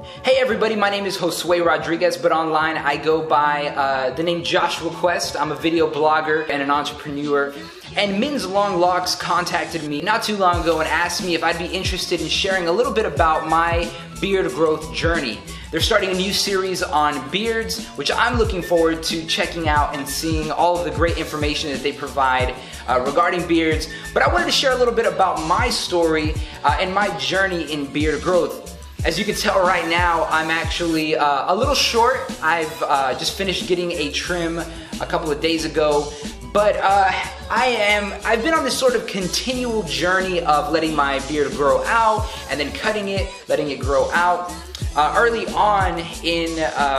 Hey everybody, my name is Josue Rodriguez, but online I go by the name joshua.quest. I'm a video blogger and an entrepreneur. And Men's Long Locks contacted me not too long ago and asked me if I'd be interested in sharing a little bit about my beard growth journey. They're starting a new series on beards, which I'm looking forward to checking out and seeing all of the great information that they provide regarding beards. But I wanted to share a little bit about my story and my journey in beard growth. As you can tell right now, I'm actually a little short. I've just finished getting a trim a couple of days ago, but I've been on this sort of continual journey of letting my beard grow out and then cutting it, letting it grow out. Early on in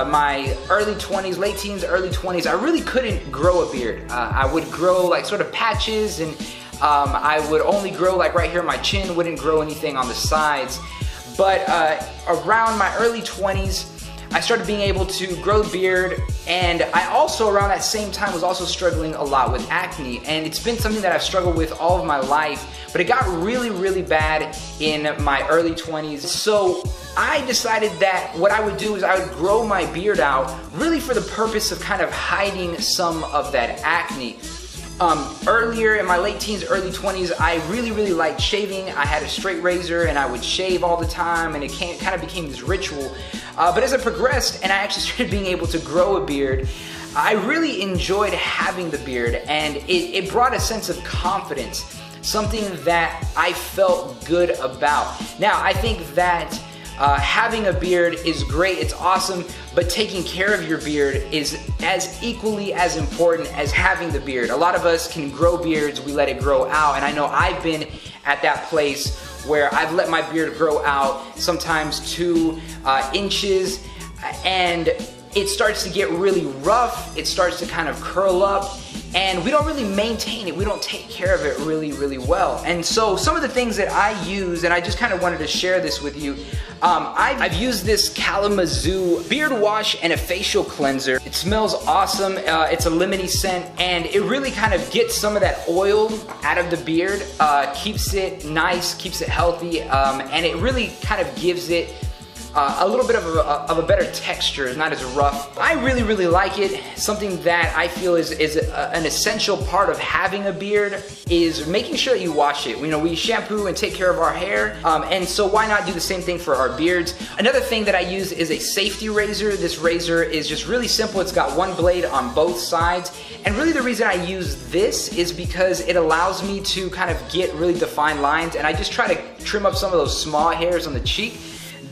my early 20s, late teens, early 20s, I really couldn't grow a beard. I would grow like sort of patches, and I would only grow like right here on my chin, wouldn't grow anything on the sides. But around my early 20s, I started being able to grow the beard, and I also around that same time was also struggling a lot with acne, and it's been something that I've struggled with all of my life, but it got really, really bad in my early 20s. So I decided that what I would do is I would grow my beard out really for the purpose of kind of hiding some of that acne. Earlier in my late teens, early 20s, I really liked shaving. I had a straight razor and I would shave all the time, and it kind of became this ritual. But as I progressed and I actually started being able to grow a beard, I really enjoyed having the beard, and it brought a sense of confidence, something that I felt good about. Now, I think that having a beard is great, it's awesome, but taking care of your beard is as equally as important as having the beard. A lot of us can grow beards, we let it grow out, and I know I've been at that place where I've let my beard grow out sometimes 2 inches, and it starts to get really rough, it starts to kind of curl up, and we don't really maintain it, we don't take care of it really well. And so some of the things that I use, and I just kind of wanted to share this with you, I've used this Kalamazoo beard wash and a facial cleanser. It smells awesome, it's a lemony scent, and it really kind of gets some of that oil out of the beard, keeps it nice, keeps it healthy, and it really kind of gives it a little bit of a better texture. It's not as rough. I really like it. Something that I feel is an essential part of having a beard is making sure that you wash it. You know, we shampoo and take care of our hair, and so why not do the same thing for our beards? Another thing that I use is a safety razor. This razor is just really simple. It's got one blade on both sides, and really the reason I use this is because it allows me to kind of get really defined lines, and I just try to trim up some of those small hairs on the cheek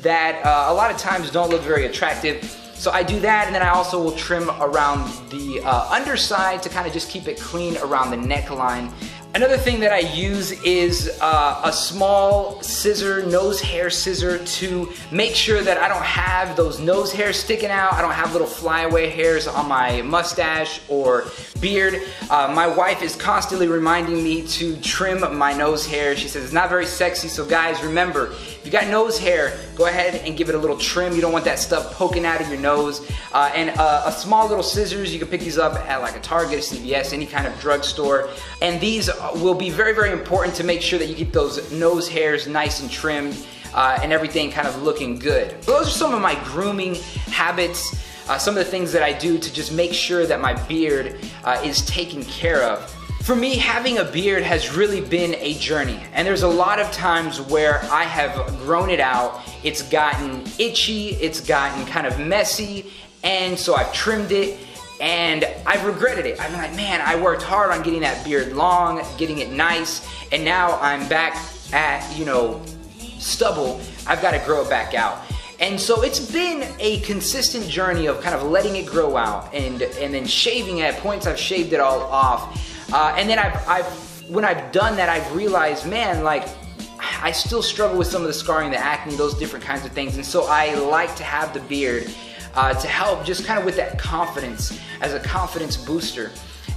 that a lot of times don't look very attractive. So I do that, and then I also will trim around the underside to kind of just keep it clean around the neckline. Another thing that I use is a small scissor, nose hair scissor, to make sure that I don't have those nose hairs sticking out. I don't have little flyaway hairs on my mustache or beard. My wife is constantly reminding me to trim my nose hair. She says it's not very sexy, so guys, remember, if you got nose hair, go ahead and give it a little trim. You don't want that stuff poking out of your nose. And a small little scissors, you can pick these up at like a Target, CVS, any kind of drugstore. And these will be very important to make sure that you keep those nose hairs nice and trimmed and everything kind of looking good. So those are some of my grooming habits, some of the things that I do to just make sure that my beard is taken care of. For me, having a beard has really been a journey, and there's a lot of times where I have grown it out, it's gotten itchy, it's gotten kind of messy, and so I've trimmed it, and I've regretted it. I've been like, man, I worked hard on getting that beard long, getting it nice, and now I'm back at, you know, stubble. I've got to grow it back out. And so it's been a consistent journey of kind of letting it grow out and then shaving it. At points I've shaved it all off. And then when I've done that, I've realized, man, like, I still struggle with some of the scarring, the acne, those different kinds of things. And so I like to have the beard to help just kind of with that confidence, as a confidence booster.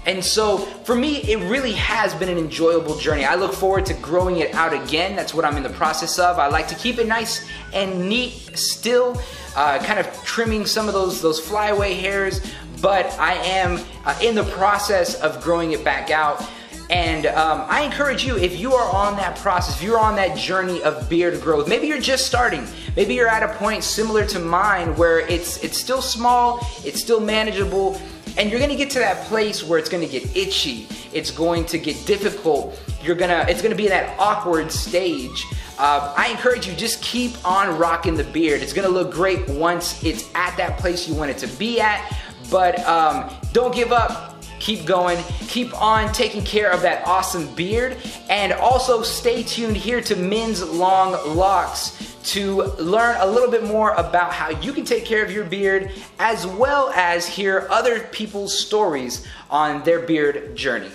And so for me, it really has been an enjoyable journey. I look forward to growing it out again. That's what I'm in the process of. I like to keep it nice and neat still, kind of trimming some of those flyaway hairs, but I am in the process of growing it back out. And I encourage you, if you are on that process, if you're on that journey of beard growth, maybe you're just starting, maybe you're at a point similar to mine where it's still small, it's still manageable, and you're gonna get to that place where it's gonna get itchy, it's going to get difficult, it's gonna be in that awkward stage. I encourage you, just keep on rocking the beard. It's gonna look great once it's at that place you want it to be at, but don't give up. Keep going, keep on taking care of that awesome beard, and also stay tuned here to Men's Long Locks to learn a little bit more about how you can take care of your beard, as well as hear other people's stories on their beard journey.